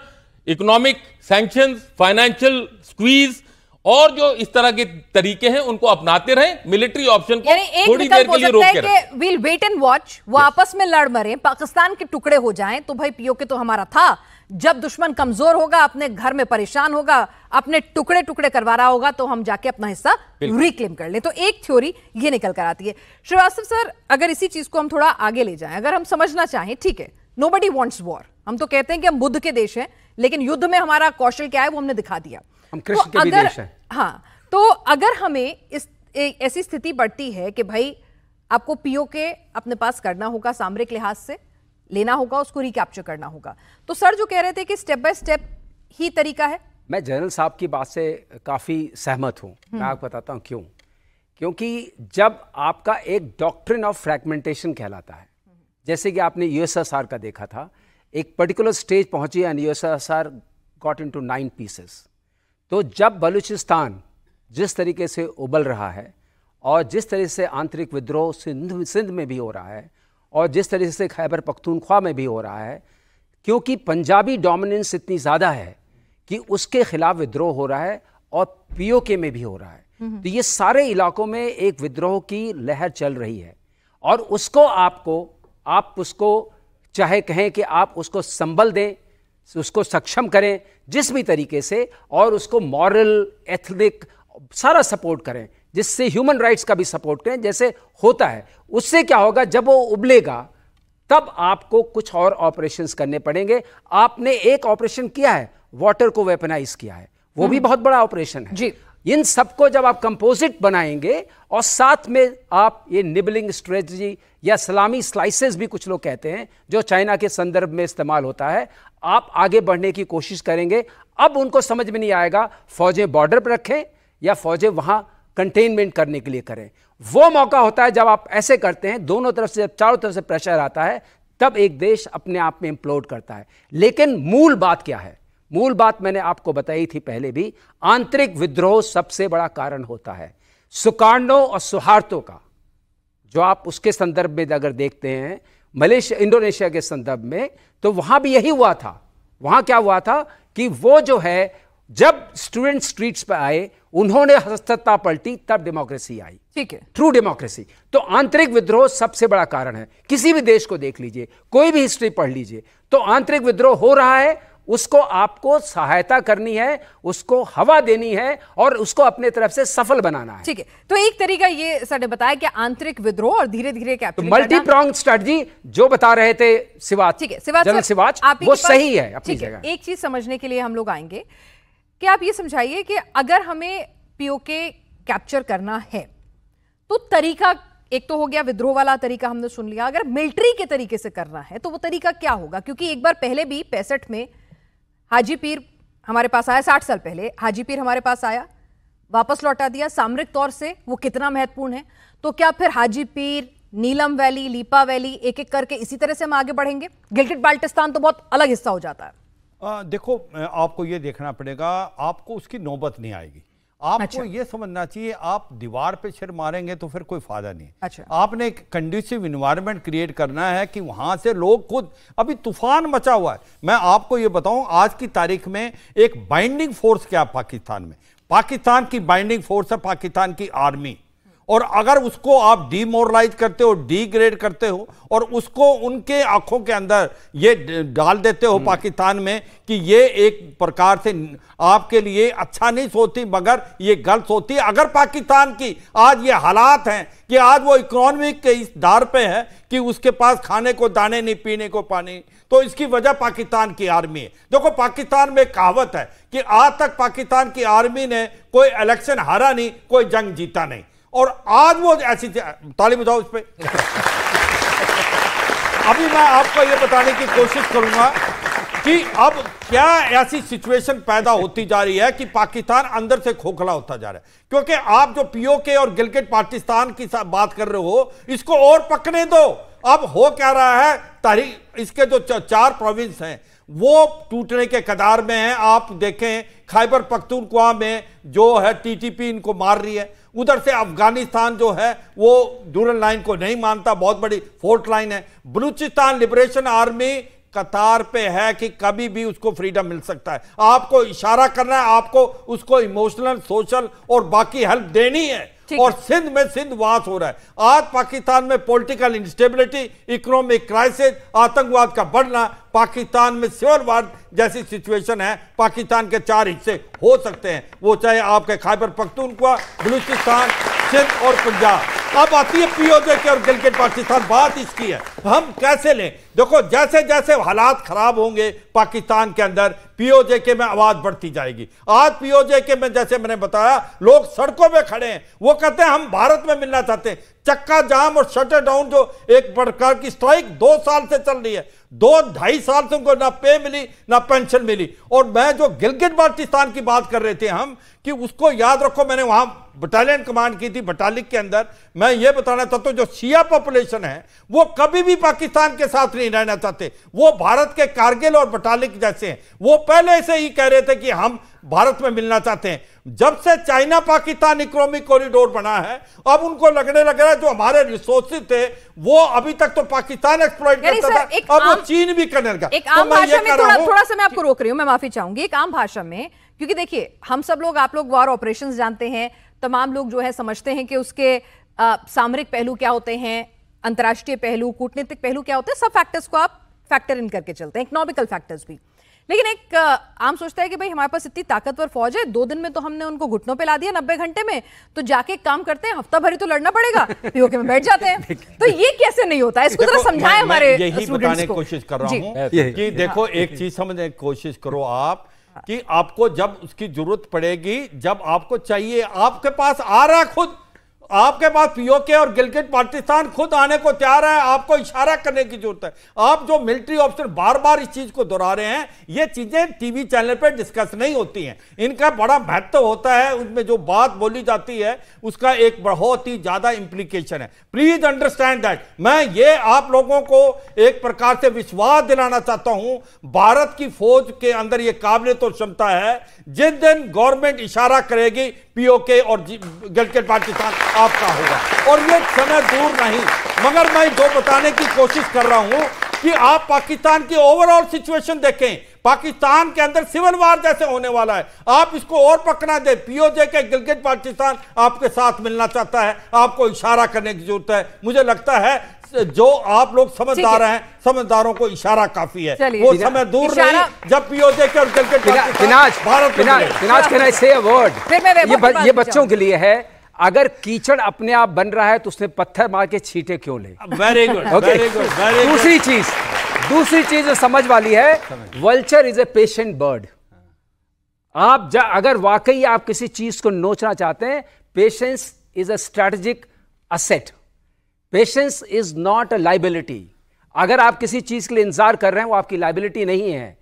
economic sanctions, financial squeeze और जो इस तरह के तरीके हैं उनको अपनाते रहें, मिलिट्री ऑप्शन को थोड़ी देर के लिए रोक के रखें। वील वेट एंड वॉच, वो आपस में लड़ मरे, पाकिस्तान के टुकड़े हो जाएं, तो भाई पीओके तो हमारा था। जब दुश्मन कमजोर होगा, अपने घर में परेशान होगा, अपने टुकड़े टुकड़े करवा रहा होगा, तो हम जाके अपना हिस्सा रिक्लेम कर लें। तो एक थ्योरी ये निकल कर आती है। श्रीवास्तव सर, अगर इसी चीज को हम थोड़ा आगे ले जाएं, अगर हम समझना चाहें, ठीक है, नोबडी वांट्स वॉर, हम तो कहते हैं कि हम बुद्ध के देश हैं, लेकिन युद्ध में हमारा कौशल क्या है वो हमने दिखा दिया। हम कृष्ण के भी देश हैं। हाँ, तो अगर हमें ऐसी स्थिति बढ़ती है कि भाई आपको पीओके अपने पास करना होगा, सामरिक लिहाज से लेना होगा, उसको रिकैप्चर करना होगा, तो सर जो कह रहे थे कि स्टेप बाय स्टेप ही तरीका है, मैं जनरल साहब की बात से काफी सहमत हूं। मैं आपको बताता हूं क्यों। क्योंकि जब आपका एक डॉक्ट्रिन ऑफ फ्रैगमेंटेशन कहलाता है, जैसे कि आपने यूएसएसआर का देखा था, एक पर्टिकुलर स्टेज पहुंची and USSR got into 9 pieces. तो जब बलूचिस्तान जिस तरीके से उबल रहा है और जिस तरह से आंतरिक विद्रोह सिंध में भी हो रहा है और जिस तरह से खैबर पख्तूनख्वा में भी हो रहा है, क्योंकि पंजाबी डोमिनेंस इतनी ज़्यादा है कि उसके खिलाफ विद्रोह हो रहा है और पीओके में भी हो रहा है। तो ये सारे इलाकों में एक विद्रोह की लहर चल रही है, और उसको आप उसको चाहे कहें कि आप उसको संबल दें, उसको सक्षम करें जिस भी तरीके से, और उसको मॉरल, एथनिक सारा सपोर्ट करें, जिससे ह्यूमन राइट्स का भी सपोर्ट करें जैसे होता है। उससे क्या होगा, जब वो उबलेगा तब आपको कुछ और ऑपरेशंस करने पड़ेंगे। आपने एक ऑपरेशन किया है, वाटर को वेपनाइज किया है, वो भी बहुत बड़ा ऑपरेशन है जी। इन सबको जब आप कंपोजिट बनाएंगे और साथ में आप ये निबलिंग स्ट्रेटजी या सलामी स्लाइसेस भी कुछ लोग कहते हैं जो चाइना के संदर्भ में इस्तेमाल होता है, आप आगे बढ़ने की कोशिश करेंगे। अब उनको समझ में नहीं आएगा फौजें बॉर्डर पर रखें या फौजें वहां कंटेनमेंट करने के लिए करें। वो मौका होता है जब आप ऐसे करते हैं, दोनों तरफ से, जब चारों तरफ से प्रेशर आता है, तब एक देश अपने आप में इम्प्लोड करता है। लेकिन मूल बात क्या है? मूल बात मैंने आपको बताई थी पहले भी, आंतरिक विद्रोह सबसे बड़ा कारण होता है। सुकार्नो और सुहार्तो का जो आप उसके संदर्भ में अगर देखते हैं, मलेशिया इंडोनेशिया के संदर्भ में, तो वहां भी यही हुआ था। वहां क्या हुआ था कि वो जो है, जब स्टूडेंट स्ट्रीट्स पर आए, उन्होंने सत्ता पलटी, तब डेमोक्रेसी आई। ठीक है, ट्रू डेमोक्रेसी। तो आंतरिक विद्रोह सबसे बड़ा कारण है। किसी भी देश को देख लीजिए, कोई भी हिस्ट्री पढ़ लीजिए, तो आंतरिक विद्रोह हो रहा है, उसको आपको सहायता करनी है, उसको हवा देनी है और उसको अपने तरफ से सफल बनाना है। ठीक है, तो एक तरीका ये सर ने बताया कि आंतरिक विद्रोह और धीरे धीरे तो मल्टी प्रॉन्ग स्ट्रेटजी जो बता रहे थे सिवाच, ठीक है, सिवाच वो सही है अपनी जगह। एक चीज समझने के लिए हम लोग आएंगे कि आप ये समझाइए कि अगर हमें पीओके कैप्चर करना है तो तरीका, एक तो हो गया विद्रोह वाला तरीका हमने सुन लिया, अगर मिलिट्री के तरीके से करना है तो वो तरीका क्या होगा? क्योंकि एक बार पहले भी 65 में हाजी पीर हमारे पास आया, 60 साल पहले हाजी पीर हमारे पास आया, वापस लौटा दिया। सामरिक तौर से वो कितना महत्वपूर्ण है? तो क्या फिर हाजी पीर, नीलम वैली, लीपा वैली, एक एक करके इसी तरह से हम आगे बढ़ेंगे? गिलगिट बाल्टिस्तान तो बहुत अलग हिस्सा हो जाता है। देखो, आपको ये देखना पड़ेगा, आपको उसकी नौबत नहीं आएगी। आपको ये समझना चाहिए, आप दीवार पे सिर मारेंगे तो फिर कोई फायदा नहीं। अच्छा। आपने एक कंड्यूसिव इन्वायरमेंट क्रिएट करना है कि वहां से लोग खुद, अभी तूफान मचा हुआ है। मैं आपको ये बताऊं, आज की तारीख में एक बाइंडिंग फोर्स क्या पाकिस्तान में, पाकिस्तान की बाइंडिंग फोर्स है पाकिस्तान की आर्मी। और अगर उसको आप डीमोरलाइज करते हो, डीग्रेड करते हो और उसको उनके आंखों के अंदर ये डाल देते हो पाकिस्तान में कि ये एक प्रकार से आपके लिए अच्छा नहीं सोचती मगर ये गलत होती है। अगर पाकिस्तान की आज ये हालात हैं कि आज वो इकोनॉमिक के इस दार पे है कि उसके पास खाने को दाने नहीं, पीने को पानी, तो इसकी वजह पाकिस्तान की आर्मी है। देखो, पाकिस्तान में कहावत है कि आज तक पाकिस्तान की आर्मी ने कोई इलेक्शन हारा नहीं, कोई जंग जीता नहीं, और आज वो ऐसी ताली बजाओ इस पे। अभी मैं आपको ये बताने की कोशिश करूंगा कि अब क्या ऐसी सिचुएशन पैदा होती जा रही है कि पाकिस्तान अंदर से खोखला होता जा रहा है। क्योंकि आप जो पीओके और गिलगिट बाल्टिस्तान की बात कर रहे हो, इसको और पकने दो। अब हो क्या रहा है, तारीख इसके जो 4 प्रोविंस हैं वो टूटने के कगार में हैं। आप देखें, खैबर पख्तूनख्वा में जो है टीटीपी इनको मार रही है, उधर से अफगानिस्तान जो है वो ड्यूरल लाइन को नहीं मानता, बहुत बड़ी फोर्ट लाइन है। बलूचिस्तान लिबरेशन आर्मी कतार पे है कि कभी भी उसको फ्रीडम मिल सकता है। आपको इशारा करना है, आपको उसको इमोशनल, सोशल और बाकी हेल्प देनी है। और सिंध में सिंधवास हो रहा है। आज पाकिस्तान में पॉलिटिकल इंस्टेबिलिटी, इकोनॉमिक क्राइसिस, आतंकवाद का बढ़ना, पाकिस्तान में सिविल वार जैसी सिचुएशन है। पाकिस्तान के 4 हिस्से हो सकते हैं, वो चाहे आपके खैबर पख्तूनख्वा, बलूचिस्तान, सिंध और पंजाब। अब आती है पीओके के और गिलगिट बाल्टिस्तान। बात इसकी है हम कैसे लें। देखो, जैसे जैसे हालात खराब होंगे पाकिस्तान के अंदर, पीओके में आवाज बढ़ती जाएगी। आज पीओके में जैसे मैंने बताया, लोग सड़कों पे खड़े हैं, वो कहते हैं हम भारत में मिलना चाहते हैं। चक्का जाम और शटर डाउन जो एक प्रकार की स्ट्राइक 2 साल से चल रही है, 2-2.5 साल से उनको ना पे मिली ना पेंशन मिली। और मैं जो गिलगिट बाल्टिस्तान की बात कर रहे थे हम, कि उसको याद रखो, मैंने वहां बटालियन कमांड की थी बटालिक के अंदर। मैं ये बताना चाहता हूं, जो शिया पॉपुलेशन है वो कभी भी पाकिस्तान के साथ नहीं रहना चाहते। वो भारत के कारगिल और बटालिक जैसे हैं। वो पहले से ही कह रहे थे कि हम भारत में मिलना चाहते हैं। जब से चाइना पाकिस्तान इकोनॉमिक कॉरिडोर बना है, अब उनको लगने लग रहा है जो हमारे रिसोर्सेज थे वो अभी तक तो पाकिस्तान एक्सप्लॉइट करता था, अब वो चीन भी करने लगा। एक आम भाषा में थोड़ा सा मैं आपको रोक रही हूं, मैं माफी चाहूंगी। एक आम भाषा में, क्योंकि देखिए हम सब लोग, आप लोग वॉर ऑपरेशंस जानते हैं, तमाम लोग जो है समझते हैं कि उसके सामरिक पहलू क्या होते हैं, अंतर्राष्ट्रीय पहलू, कूटनीतिक पहलू क्या होते हैं, सब फैक्टर्स को आप फैक्टर इन करके चलते हैं, इकोनॉमिकल फैक्टर्स भी। लेकिन एक आम सोचता है कि भाई हमारे पास इतनी ताकतवर फौज है, 2 दिन में तो हमने उनको घुटनों पे ला दिया, 90 घंटे में तो जाके काम करते हैं, हफ्ता भरी तो लड़ना पड़ेगा, पीओके में बैठ जाते हैं। तो ये कैसे नहीं होता है, इसको जरा समझाएं हमारे यही बताने की कोशिश कर रहा हूं कि देखो, एक चीज समझने की कोशिश करो आप कि आपको जब उसकी जरूरत पड़ेगी, जब आपको चाहिए, आपके पास आ रहा है खुद। आपके पास पीओके और गिलगिट बाल्टिस्तान खुद आने को तैयार है, आपको इशारा करने की जरूरत है। आप जो मिलिट्री ऑप्शन बार बार इस चीज को दोहरा रहे हैं, ये चीजें टीवी चैनल पर डिस्कस नहीं होती हैं, इनका बड़ा महत्व होता है, उसमें जो बात बोली जाती है उसका एक बहुत ही ज्यादा इंप्लीकेशन है। Please understand that. मैं ये आप लोगों को एक प्रकार से विश्वास दिलाना चाहता हूं, भारत की फौज के अंदर ये काबिलियत और क्षमता है, जिस दिन गवर्नमेंट इशारा करेगी पीओके और गिलगिट बाल्टिस्तान आपका होगा, और ये समय दूर नहीं। मगर मैं जो बताने की कोशिश कर रहा हूं कि आप पाकिस्तान की ओवरऑल सिचुएशन देखें, पाकिस्तान के अंदर सिविल वार जैसे होने वाला है, आप इसको और पकड़ा दे। पीओजे के गिलगिट बाल्टिस्तान आपके साथ मिलना चाहता है, आपको इशारा करने की जरूरत है। मुझे लगता है जो आप लोग समझदार हैं, समझदारों को इशारा काफी है, वो समय दूर नहीं जब पीओजे के और गिलगिट ये बच्चों के लिए है। अगर कीचड़ अपने आप बन रहा है तो उसने पत्थर मार के छींटे क्यों ले? Very good, very good. दूसरी चीज जो समझ वाली है, vulture is a patient bird. आप अगर वाकई आप किसी चीज को नोचना चाहते हैं, patience is a strategic asset, patience is not a liability. अगर आप किसी चीज के लिए इंतजार कर रहे हैं, वो आपकी लाइबिलिटी नहीं है।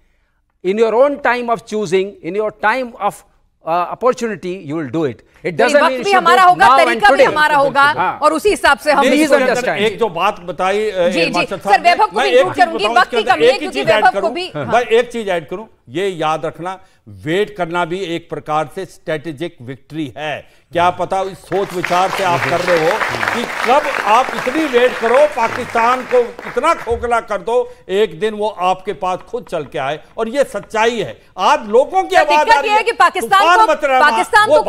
In your own time of choosing, in your time of opportunity, you will do it. It doesn't mean भी हमारा होगा, तरीका भी हमारा होगा, और उसी हिसाब से हम एक जो बात बताई सर, वैभव को भी इंक्लूड करूंगी, वक्त की कमी है क्योंकि वैभव को भी। मैं एक चीज ऐड करूं, ये याद रखना, वेट करना भी एक प्रकार से स्ट्रेटेजिक विक्ट्री है। क्या पता इस सोच विचार से आप कर रहे हो कि कब आप इतनी वेट करो, पाकिस्तान को इतना खोखला कर दो, एक दिन वो आपके पास खुद चल के आए, और ये सच्चाई है। आज लोगों की आवाज आ रही है कि पाकिस्तान तो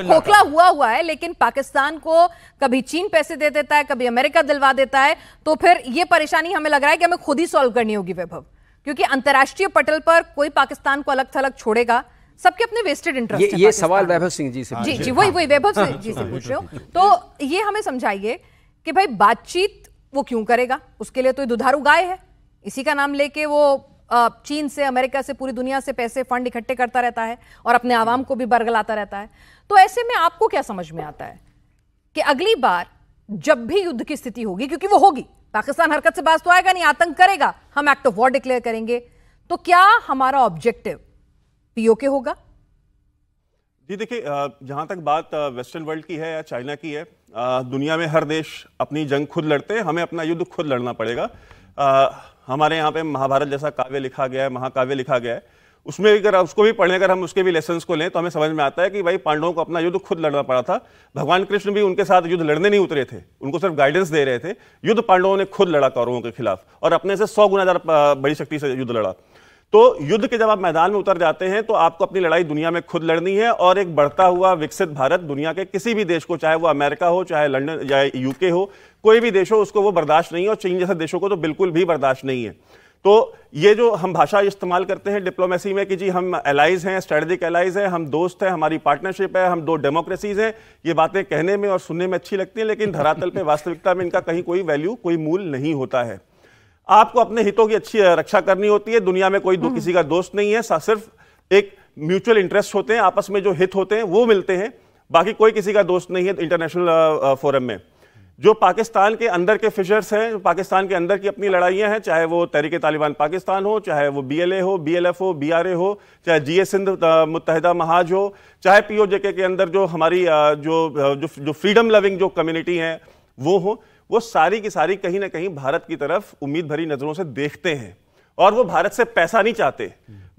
खोखला हुआ है, लेकिन पाकिस्तान को कभी चीन पैसे दे देता है, कभी अमेरिका दिलवा देता है, तो फिर ये परेशानी हमें लग रहा है कि हमें खुद ही सॉल्व करनी होगी वैभव, क्योंकि अंतर्राष्ट्रीय पटल पर कोई पाकिस्तान को अलग थलग छोड़ेगा, सबके अपने वेस्टेड इंटरेस्ट है। ये सवाल वैभव सिंह जी से जी वही वैभव सिंह जी से पूछ रहे हो। तो ये हमें समझाइए कि भाई बातचीत वो क्यों करेगा? उसके लिए तो ये दुधारू गाय है, इसी का नाम लेके वो चीन से, अमेरिका से, पूरी दुनिया से पैसे फंड इकट्ठे करता रहता है और अपने आवाम को भी बरगलाता रहता है। तो ऐसे में आपको क्या समझ में आता है कि अगली बार जब भी युद्ध की स्थिति होगी, क्योंकि वो होगी, पाकिस्तान हरकत से बाज तो आएगा नहीं, आतंक करेगा, हम एक्ट ऑफ वॉर डिक्लेयर करेंगे, तो क्या हमारा ऑब्जेक्टिव पीओके होगा? जी देखिए, जहां तक बात वेस्टर्न वर्ल्ड की है या चाइना की है, दुनिया में हर देश अपनी जंग खुद लड़ते हैं, हमें अपना युद्ध खुद लड़ना पड़ेगा। हमारे यहाँ पे महाभारत जैसा काव्य लिखा गया है, महाकाव्य लिखा गया है, उसमें अगर उसको भी पढ़ने, अगर हम उसके भी लेसन्स को लें तो हमें समझ में आता है कि भाई पांडवों को अपना युद्ध खुद लड़ना पड़ा था। भगवान कृष्ण भी उनके साथ युद्ध लड़ने नहीं उतरे थे, उनको सिर्फ गाइडेंस दे रहे थे। युद्ध पांडवों ने खुद लड़ा कौरवों के खिलाफ, और अपने से 100 गुना ज्यादा बड़ी शक्ति से युद्ध लड़ा। तो युद्ध के जब आप मैदान में उतर जाते हैं तो आपको अपनी लड़ाई दुनिया में खुद लड़नी है, और एक बढ़ता हुआ विकसित भारत दुनिया के किसी भी देश को, चाहे वो अमेरिका हो, चाहे लंदन, चाहे यूके हो, कोई भी देश हो, उसको वो बर्दाश्त नहीं है, और चीन जैसे देशों को तो बिल्कुल भी बर्दाश्त नहीं है। तो ये जो हम भाषा इस्तेमाल करते हैं डिप्लोमेसी में कि जी हम एलाइज हैं, स्ट्रेटेजिक एलाइज हैं, हम दोस्त हैं, हमारी पार्टनरशिप है, हम दो डेमोक्रेसीज हैं, ये बातें कहने में और सुनने में अच्छी लगती हैं, लेकिन धरातल पे वास्तविकता में इनका कहीं कोई वैल्यू, कोई मूल नहीं होता है। आपको अपने हितों की अच्छी रक्षा करनी होती है। दुनिया में कोई किसी का दोस्त नहीं है, सिर्फ एक म्यूचुअल इंटरेस्ट होते हैं, आपस में जो हित होते हैं वो मिलते हैं, बाकी कोई किसी का दोस्त नहीं है इंटरनेशनल फोरम में। जो पाकिस्तान के अंदर के फिशर्स हैं, पाकिस्तान के अंदर की अपनी लड़ाइयां हैं, चाहे वो तहरीक तालिबान पाकिस्तान हो, चाहे वो BLA हो, BLF हो, BRA हो, चाहे GA सिंध मुत्तहिदा महाज हो, चाहे POJK के अंदर जो हमारी जो फ्रीडम लविंग जो कम्युनिटी है वो हो, वो सारी की सारी कहीं ना कहीं भारत की तरफ उम्मीद भरी नजरों से देखते हैं, और वो भारत से पैसा नहीं चाहते,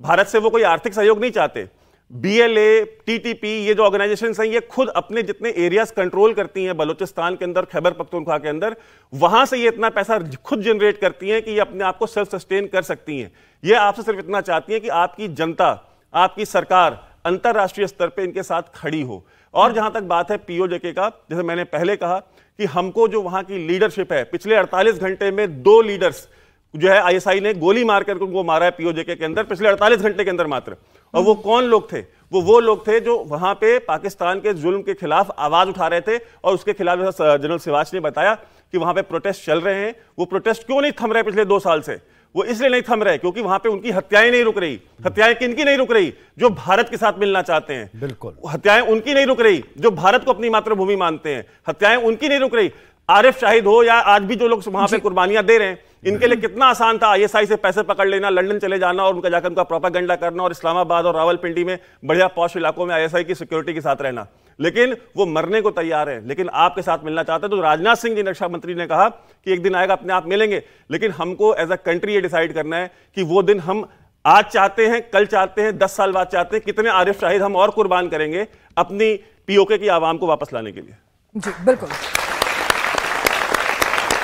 भारत से वो कोई आर्थिक सहयोग नहीं चाहते। BLA, TTP, ये जो ऑर्गेनाइजेशंस हैं, ये खुद अपने जितने एरियाज कंट्रोल करती हैं बलूचिस्तान के अंदर, खैबर पख्तूनख्वा के अंदर, वहां से ये इतना पैसा खुद जनरेट करती हैं कि ये अपने आप को सेल्फ सस्टेन कर सकती हैं। ये आपसे सिर्फ इतना चाहती हैं कि आपकी जनता, आपकी सरकार अंतरराष्ट्रीय स्तर पे इनके साथ खड़ी हो। और जहां तक बात है POJK का, जैसे मैंने पहले कहा कि हमको जो वहां की लीडरशिप है, पिछले 48 घंटे में 2 लीडर्स जो है ISI ने गोली मारकर उनको मारा है POJK के अंदर, पिछले 48 घंटे के अंदर मात्र। और वो कौन लोग थे? वो लोग थे जो वहां पे पाकिस्तान के जुल्म के खिलाफ आवाज उठा रहे थे, और उसके खिलाफ जैसा जनरल सिवाच ने बताया कि वहां पे प्रोटेस्ट चल रहे हैं। वो प्रोटेस्ट क्यों नहीं थम रहे पिछले 2 साल से? वो इसलिए नहीं थम रहे क्योंकि वहां पे उनकी हत्याएं नहीं रुक रही। हत्याएं किनकी नहीं रुक रही? जो भारत के साथ मिलना चाहते हैं। बिल्कुल। हत्याएं उनकी नहीं रुक रही जो भारत को अपनी मातृभूमि मानते हैं। हत्याएं उनकी नहीं रुक रही। आरिफ शाहिद हो या आज भी जो लोग वहां पे कुर्बानियां दे रहे हैं, इनके लिए कितना आसान था आईएसआई से पैसे पकड़ लेना, लंदन चले जाना और उनका जाकर उनका प्रोपेगेंडा करना और इस्लामाबाद और रावलपिंडी में बढ़िया पॉश इलाकों में आईएसआई की सिक्योरिटी के साथ रहना। लेकिन वो मरने को तैयार है, लेकिन आपके साथ मिलना चाहते हैं। तो राजनाथ सिंह जी रक्षा मंत्री ने कहा कि एक दिन आएगा अपने आप मिलेंगे, लेकिन हमको एज अ कंट्री ये डिसाइड करना है कि वो दिन हम आज चाहते हैं, कल चाहते हैं, 10 साल बाद चाहते हैं, कितने आरिफ शाहिद हम और कुर्बान करेंगे अपनी पीओके की आवाम को वापस लाने के लिए। जी बिल्कुल।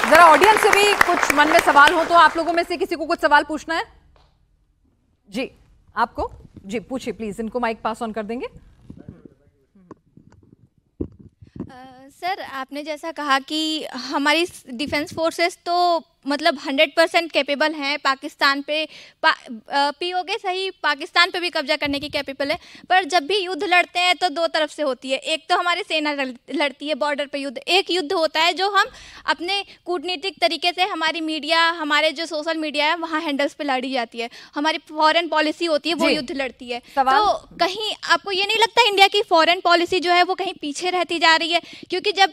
जरा ऑडियंस से भी कुछ मन में सवाल हो तो आप लोगों में से किसी को कुछ सवाल पूछना है? जी आपको, जी पूछिए प्लीज, इनको माइक पास ऑन कर देंगे। सर आपने जैसा कहा कि हमारी डिफेंस फोर्सेस तो मतलब 100% कैपेबल हैं पाकिस्तान पे, पीओके सही पाकिस्तान पे भी कब्जा करने की कैपेबल है, पर जब भी युद्ध लड़ते हैं तो दो तरफ से होती है। एक तो हमारी सेना लड़ती है बॉर्डर पे युद्ध, एक युद्ध होता है जो हम अपने कूटनीतिक तरीके से, हमारी मीडिया, हमारे जो सोशल मीडिया है वहाँ हैंडल्स पे लड़ी जाती है। हमारी फॉरेन पॉलिसी होती है वो युद्ध लड़ती है। तो कहीं आपको ये नहीं लगता इंडिया की फॉरेन पॉलिसी जो है वो कहीं पीछे रहती जा रही है? क्योंकि जब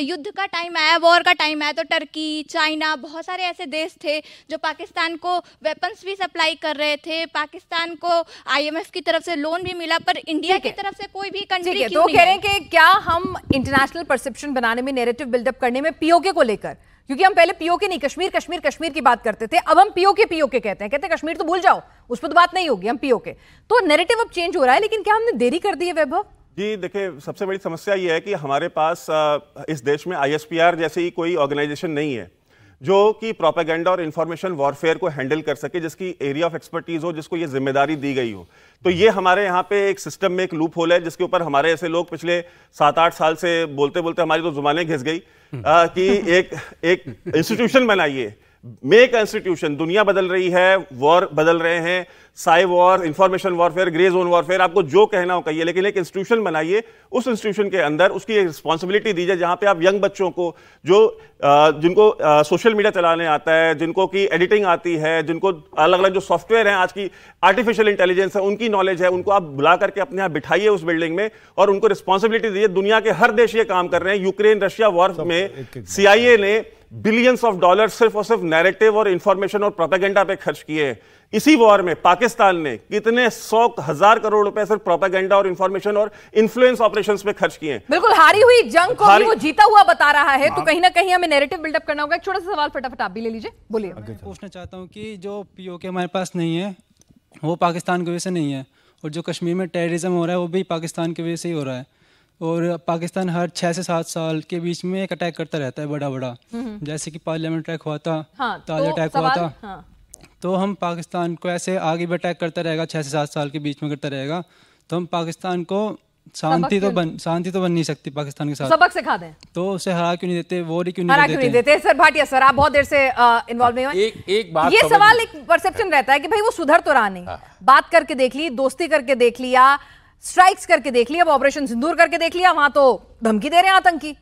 युद्ध का टाइम आया, वॉर का टाइम आया, तो टर्की, चाइना, बहुत सारे ऐसे देश थे जो पाकिस्तान को वेपन्स भी सप्लाई कर रहे थे, पाकिस्तान को आईएमएफ की तरफ से लोन भी मिला, पर इंडिया की तरफ से कोई भी कंट्री क्यों नहीं? तो कह रहे हैं कि क्या हम इंटरनेशनल परसेप्शन बनाने में, नैरेटिव बिल्डअप करने में पीओके को लेकर, क्योंकि हम पहले पीओके नहीं, कश्मीर कश्मीर कश्मीर की बात करते थे, अब हम पीओके कहते हैं, कश्मीर तो भूल जाओ, उस पर तो बात नहीं होगी, हम पीओके। तो नैरेटिव अब चेंज हो रहा है, लेकिन क्या हमने देरी कर दी है वैभव? जी देखिए, सबसे बड़ी समस्या यह है कि हमारे पास इस देश में आईएसपीआर जैसी कोई ऑर्गेनाइजेशन नहीं है जो कि प्रोपेगेंडा और इंफॉर्मेशन वॉरफेयर को हैंडल कर सके, जिसकी एरिया ऑफ एक्सपर्टीज हो, जिसको ये जिम्मेदारी दी गई हो। तो ये हमारे यहाँ पे एक सिस्टम में एक लूप होल है जिसके ऊपर हमारे ऐसे लोग पिछले 7-8 साल से बोलते बोलते हमारी तो जुबानें घिस गई कि एक इंस्टीट्यूशन बनाइए, मेक इंस्टीट्यूशन। दुनिया बदल रही है, वॉर बदल रहे हैं, psy war, information warfare, grey zone warfare, आपको जो कहना हो कहिए, लेकिन एक इंस्टीट्यूशन बनाइए। उस इंस्टीट्यूशन के अंदर उसकी एक रिस्पॉन्सिबिलिटी दीजिए जहां पे आप यंग बच्चों को, जो जिनको सोशल मीडिया चलाने आता है, जिनको की एडिटिंग आती है, जिनको अलग अलग जो सॉफ्टवेयर हैं आज की, आर्टिफिशियल इंटेलिजेंस है, उनकी नॉलेज है, उनको आप बुला करके अपने यहाँ बिठाइए उस बिल्डिंग में और उनको रिस्पॉन्सिबिलिटी दीजिए। दुनिया के हर देश ये काम कर रहे हैं। यूक्रेन रशिया वॉर में CIA ने बिलियंस ऑफ डॉलर सिर्फ और सिर्फ नैरेटिव और इंफॉर्मेशन और प्रोपेगेंडा पे खर्च किए। इसी वॉर में पाकिस्तान ने कितने 100,000 करोड़ रुपए सिर्फ प्रोपेगेंडा और इंफॉर्मेशन और इन्फ्लुएंस ऑपरेशंस पे खर्च किए। बिल्कुल, हारी हुई जंग को भी वो जीता हुआ बता रहा है, तो कहीं ना कहीं हमें नैरेटिव बिल्डअप करना होगा। एक छोटा सा सवाल फटाफट आप भी ले लीजिए, बोलिए। पूछना चाहता हूँ कि जो पीओके हमारे पास नहीं है वो पाकिस्तान की वजह से नहीं है, और जो कश्मीर में टेररिज्म हो रहा है वो भी पाकिस्तान की वजह से ही हो रहा है। और पाकिस्तान हर 6 से 7 साल के बीच में एक अटैक करता रहता है, बड़ा बड़ा, जैसे कि पार्लियामेंट अटैक हुआ था, ताज अटैक हुआ था। तो हम पाकिस्तान को ऐसे आगे भी अटैक करता रहेगा, 6 से 7 साल के बीच में करता रहेगा, तो हम पाकिस्तान को शांति तो बन नहीं सकती पाकिस्तान के साथ। सबक सिखा दें तो उसे हरा क्यों नहीं देते, वो क्यों नहीं देते? सर भाटिया सर, आप बहुत देर से इन्वॉल्व नहीं हुए। एक बात, ये सवाल, एक परसेप्शन रहता है कि भाई वो सुधर तो रहा नहीं, बात करके देख ली, दोस्ती करके देख लिया, स्ट्राइक्स करके देख लिया, ऑपरेशन सिंदूर करके देख लिया, वहां तो धमकी दे रहे हैं आतंकी,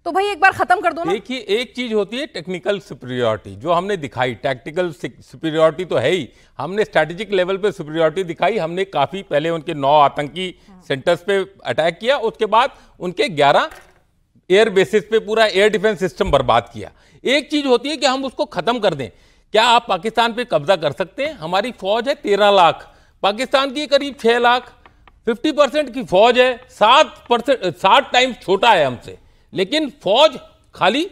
तो भाई एक बार खत्म कर दो ना। देखिए, एक चीज होती है टेक्निकल सुपीरियरिटी जो हमने दिखाई, टैक्टिकल सुपीरियरिटी तो है ही, हमने स्ट्रैटेजिक लेवल पे सुपीरियरिटी दिखाई। हमने काफी पहले उनके 9 आतंकी सेंटर्स पे अटैक किया, उसके बाद उनके 11 एयर बेसिस पे पूरा एयर डिफेंस सिस्टम बर्बाद किया। एक चीज होती है कि हम उसको खत्म कर दें। क्या आप पाकिस्तान पे कब्जा कर सकते हैं? हमारी फौज है 13 लाख, पाकिस्तान की करीब 6 लाख, 50% की फौज है, 60 टाइम्स छोटा है हमसे, लेकिन फौज खाली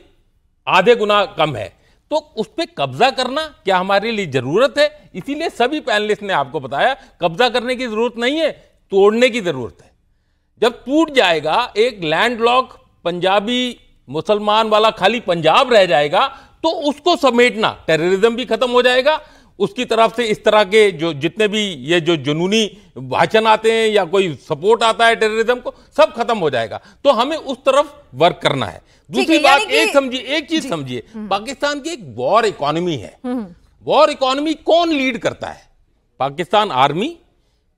आधे गुना कम है। तो उस पर कब्जा करना क्या हमारे लिए जरूरत है? इसीलिए सभी पैनलिस्ट ने आपको बताया कब्जा करने की जरूरत नहीं है, तोड़ने की जरूरत है। जब टूट जाएगा एक लैंडलॉक पंजाबी मुसलमान वाला खाली पंजाब रह जाएगा, तो उसको समेटना, टेररिज्म भी खत्म हो जाएगा, उसकी तरफ से इस तरह के जो जितने भी ये जो जुनूनी भाषण आते हैं या कोई सपोर्ट आता है टेररिज्म को, सब खत्म हो जाएगा। तो हमें उस तरफ वर्क करना है। दूसरी बात एक चीज समझिए, पाकिस्तान की एक वॉर इकोनॉमी है। वॉर इकोनॉमी कौन लीड करता है? पाकिस्तान आर्मी,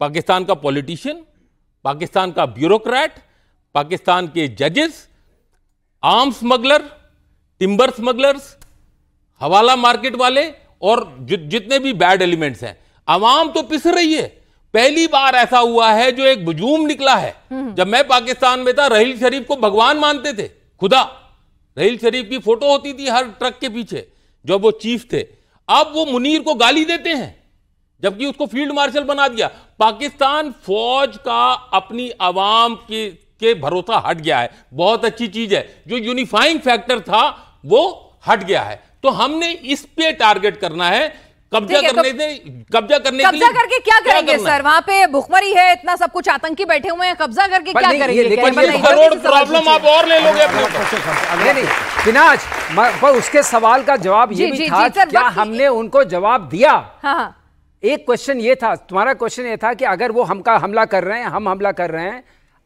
पाकिस्तान का पॉलिटिशियन, पाकिस्तान का ब्यूरोक्रेट, पाकिस्तान के जजेस, आर्म स्मगलर, टिम्बर स्मगलर्स, हवाला मार्केट वाले और जितने भी बैड एलिमेंट्स हैं, आवाम तो पिस रही है। पहली बार ऐसा हुआ है जो एक हुजूम निकला है। जब मैं पाकिस्तान में था, रहील शरीफ को भगवान मानते थे, खुदा। रहील शरीफ की फोटो होती थी हर ट्रक के पीछे, जब वो चीफ थे। अब वो मुनीर को गाली देते हैं, जबकि उसको फील्ड मार्शल बना दिया। पाकिस्तान फौज का अपनी आवाम के भरोसा हट गया है। बहुत अच्छी चीज है, जो यूनिफाइंग फैक्टर था वो हट गया है। तो हमने इस पे टारगेट करना है। कब्जा करने करके क्या करेंगे सर? वहां पे भुखमरी है, इतना सब कुछ, आतंकी बैठे हुए हैं, कब्जा करके क्या करेंगे? प्रॉब्लम आप और ले लोगे अपने। नहीं फिनाज, पर उसके सवाल का जवाब ये भी था, क्या हमने उनको जवाब दिया? हाँ। एक क्वेश्चन ये था, तुम्हारा क्वेश्चन ये था कि अगर वो हमला कर रहे हैं, हम हमला कर रहे हैं।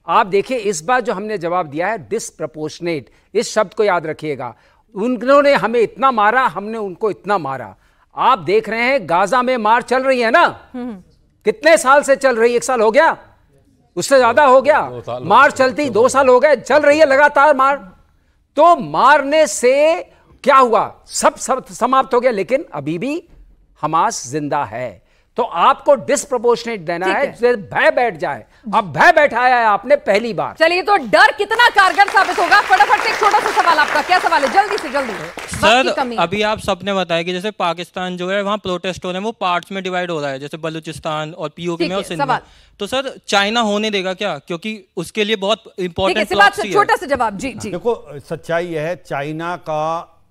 आप देखिए इस बार जो हमने जवाब दिया है डिसप्रपोर्शनेट, इस शब्द को याद रखिएगा। उन्होंने हमें इतना मारा, हमने उनको इतना मारा। आप देख रहे हैं गाजा में मार चल रही है ना, कितने साल से चल रही है? 1 साल हो गया, उससे ज्यादा हो गया। मार चलती 2 साल हो गए, चल रही है लगातार मार। तो मारने से क्या हुआ? सब समाप्त हो गया, लेकिन अभी भी हमास जिंदा है। तो आपको डिसप्रोपोर्शनेट देना है, भय बैठ जाए। अब भय बैठाया है आपने पहली बार। चलिए, तो डर कितना कारगर साबित होगा? फटाफट एक छोटा सा सवाल आपका, क्या सवाल है? जल्दी से जल्दी। सर, अभी आप सबने बताया कि जैसे पाकिस्तान जो है वहाँ प्रोटेस्ट हो रहे हैं, वो पार्ट्स में डिवाइड हो रहा है, जैसे बलूचिस्तान और पीओके में और सिंध में। तो सर चाइना होने देगा क्या? क्योंकि उसके लिए बहुत इंपॉर्टेंट छोटा सा जवाब। जी जी, देखो सच्चाई यह है, चाइना का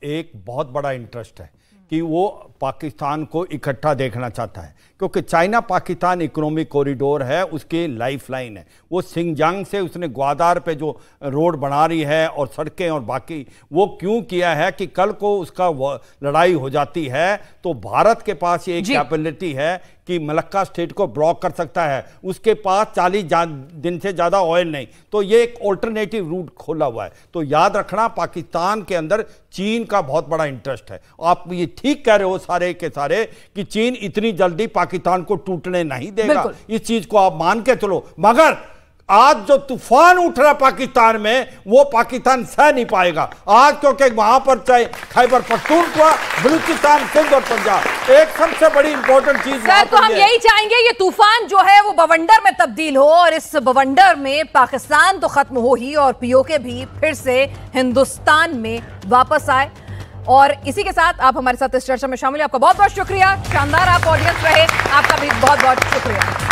एक बहुत बड़ा इंटरेस्ट है कि वो पाकिस्तान को इकट्ठा देखना चाहता है, क्योंकि चाइना पाकिस्तान इकोनॉमिक कॉरिडोर है, उसकी लाइफलाइन है। वो सिंगजांग से उसने ग्वादार पे जो रोड बना रही है और सड़कें और बाकी, वो क्यों किया है कि कल को उसका लड़ाई हो जाती है तो भारत के पास ये एक कैपेबिलिटी है कि मलक्का स्टेट को ब्लॉक कर सकता है। उसके पास 40 दिन से ज़्यादा ऑयल नहीं, तो ये एक ऑल्टरनेटिव रूट खोला हुआ है। तो याद रखना, पाकिस्तान के अंदर चीन का बहुत बड़ा इंटरेस्ट है। आप ये ठीक कह रहे हो सारे के सारे कि चीन इतनी जल्दी पाकिस्तान को टूटने नहीं देगा, इस चीज को आप मान के चलो। मगर आज जो तूफान उठ रहा है पाकिस्तान में, वो पाकिस्तान सह नहीं पाएगा आज, क्योंकि वहां पर चाहे खैबर पख्तूनख्वा, बलूचिस्तान, सिंध और पंजाब, एक सबसे बड़ी इंपॉर्टेंट चीज सर, तो हम यही चाहेंगे ये तूफान जो है वो बवंडर में तब्दील हो, और इस बवंडर में पाकिस्तान तो खत्म हो ही, और पीओके भी फिर से हिंदुस्तान में वापस आए। और इसी के साथ आप हमारे साथ इस चर्चा में शामिल हैं। आपका बहुत बहुत शुक्रिया, शानदार आप ऑडियंस रहे, आपका भी बहुत बहुत शुक्रिया।